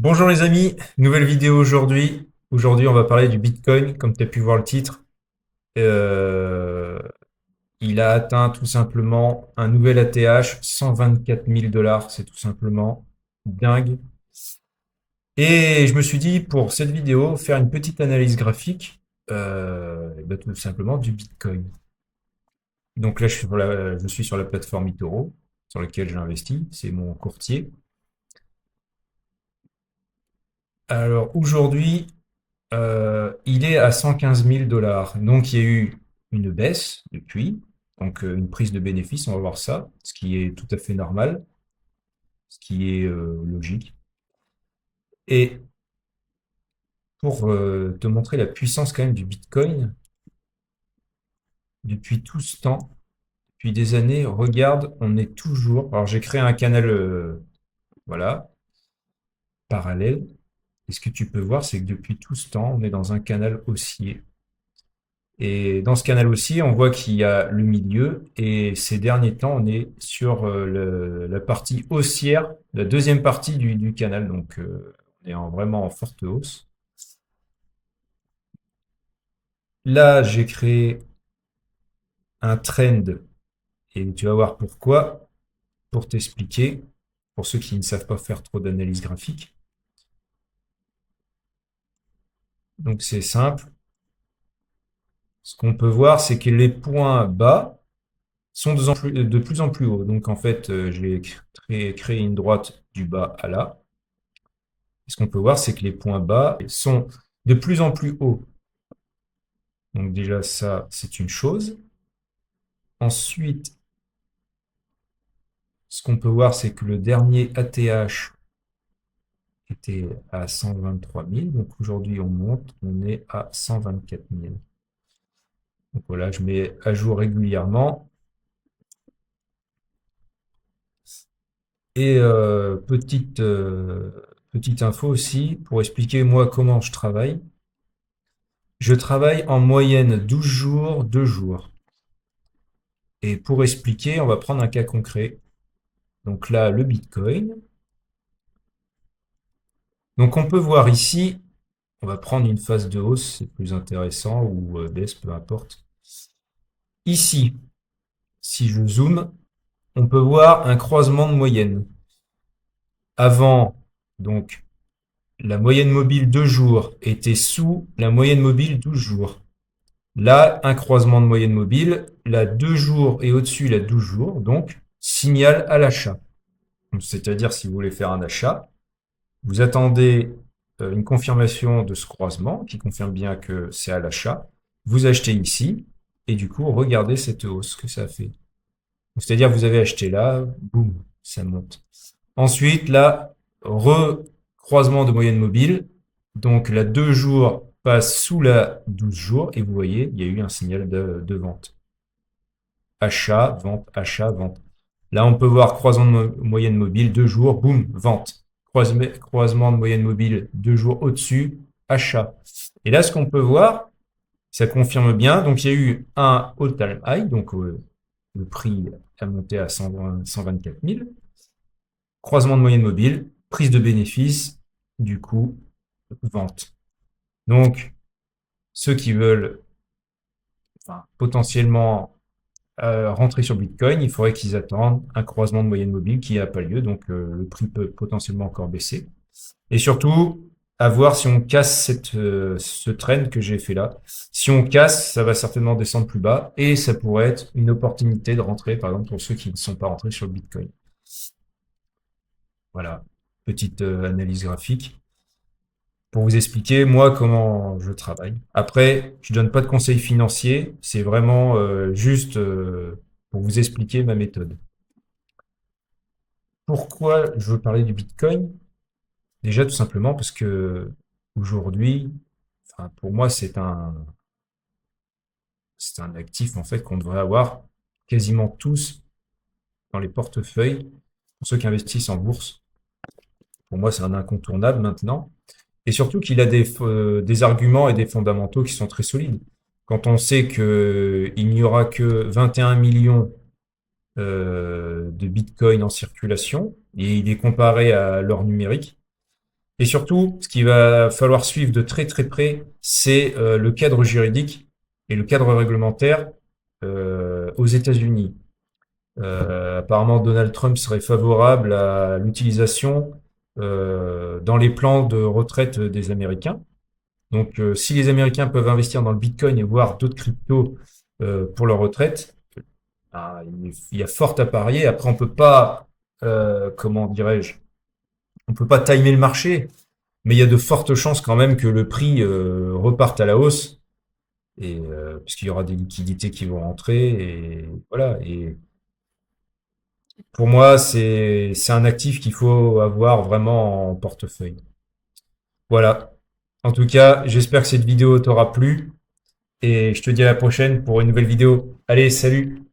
Bonjour les amis, nouvelle vidéo aujourd'hui. Aujourd'hui, on va parler du Bitcoin, comme tu as pu voir le titre. Euh, il a atteint tout simplement un nouvel ATH, 124 000 dollars, c'est tout simplement dingue. Et je me suis dit, pour cette vidéo, faire une petite analyse graphique, tout simplement du Bitcoin. Donc là, je suis sur la plateforme eToro, sur laquelle j'ai investi, c'est mon courtier. Alors aujourd'hui, il est à 115 000 dollars. Donc, il y a eu une baisse depuis. Donc, une prise de bénéfice, on va voir ça, ce qui est tout à fait normal, ce qui est logique. Et pour te montrer la puissance quand même du Bitcoin, depuis tout ce temps, depuis des années, regarde, on est toujours. Alors, j'ai créé un canal, voilà, parallèle. Et ce que tu peux voir, c'est que depuis tout ce temps, on est dans un canal haussier. Et dans ce canal aussi, on voit qu'il y a le milieu. Et ces derniers temps, on est sur la partie haussière, la deuxième partie du canal. Donc, on est vraiment en forte hausse. Là, j'ai créé un trend et tu vas voir pourquoi, pour t'expliquer, pour ceux qui ne savent pas faire trop d'analyse graphique. Donc, c'est simple. Ce qu'on peut voir, c'est que les points bas sont de plus en plus hauts. Donc, en fait, j'ai créé une droite du bas à là. Ce qu'on peut voir, c'est que les points bas sont de plus en plus hauts. Donc déjà, ça, c'est une chose. Ensuite, ce qu'on peut voir, c'est que le dernier ATH était à 123 000. Donc aujourd'hui, on monte, on est à 124 000. Donc voilà, je mets à jour régulièrement. Et petite info aussi, pour expliquer moi comment je travaille. Je travaille en moyenne 12 jours, 2 jours. Et pour expliquer, on va prendre un cas concret. Donc là, le Bitcoin. Donc on peut voir ici, on va prendre une phase de hausse, c'est plus intéressant, ou baisse, peu importe. Ici, si je zoome, on peut voir un croisement de moyenne. Avant, donc, la moyenne mobile 2 jours était sous la moyenne mobile 12 jours. Là, un croisement de moyenne mobile, la 2 jours est au-dessus la 12 jours, donc signal à l'achat. C'est-à-dire si vous voulez faire un achat, vous attendez une confirmation de ce croisement qui confirme bien que c'est à l'achat. Vous achetez ici et du coup, regardez cette hausse que ça fait. C'est-à-dire, vous avez acheté là, boum, ça monte. Ensuite, là, recroisement de moyenne mobile. Donc, la 2 jours passe sous la 12 jours et vous voyez, il y a eu un signal de vente. Achat, vente. Là, on peut voir croisement de moyenne mobile, 2 jours, boum, vente. Croisement de moyenne mobile, 2 jours au-dessus, achat. Et là, ce qu'on peut voir, ça confirme bien. Donc, il y a eu un all-time high, donc le prix a monté à 124 000. Croisement de moyenne mobile, prise de bénéfice, du coup, vente. Donc, ceux qui veulent potentiellement rentrer sur Bitcoin, il faudrait qu'ils attendent un croisement de moyenne mobile qui n'a pas lieu, donc le prix peut potentiellement encore baisser. Et surtout, à voir si on casse ce trend que j'ai fait là. Si on casse, ça va certainement descendre plus bas et ça pourrait être une opportunité de rentrer, par exemple, pour ceux qui ne sont pas rentrés sur le Bitcoin. Voilà, petite analyse graphique pour vous expliquer, moi, comment je travaille. Après, je donne pas de conseils financiers, c'est vraiment juste pour vous expliquer ma méthode. Pourquoi je veux parler du Bitcoin? Déjà, tout simplement parce que aujourd'hui, pour moi, c'est un actif en fait qu'on devrait avoir quasiment tous dans les portefeuilles. Pour ceux qui investissent en bourse, pour moi, c'est un incontournable maintenant. Et surtout qu'il a des arguments et des fondamentaux qui sont très solides. Quand on sait qu'il n'y aura que 21 millions de Bitcoin en circulation, et il est comparé à l'or numérique, Et surtout, ce qu'il va falloir suivre de très très près, c'est le cadre juridique et le cadre réglementaire aux États-Unis. Apparemment, Donald Trump serait favorable à l'utilisation dans les plans de retraite des Américains. Donc, si les Américains peuvent investir dans le Bitcoin et voir d'autres cryptos pour leur retraite, ah, il y a fort à parier. Après, on peut pas, comment dirais-je, on peut pas timer le marché, mais il y a de fortes chances quand même que le prix reparte à la hausse, et puisqu'il y aura des liquidités qui vont rentrer, et voilà. Et pour moi, c'est un actif qu'il faut avoir vraiment en portefeuille. Voilà. En tout cas, j'espère que cette vidéo t'aura plu, et je te dis à la prochaine pour une nouvelle vidéo. Allez, salut!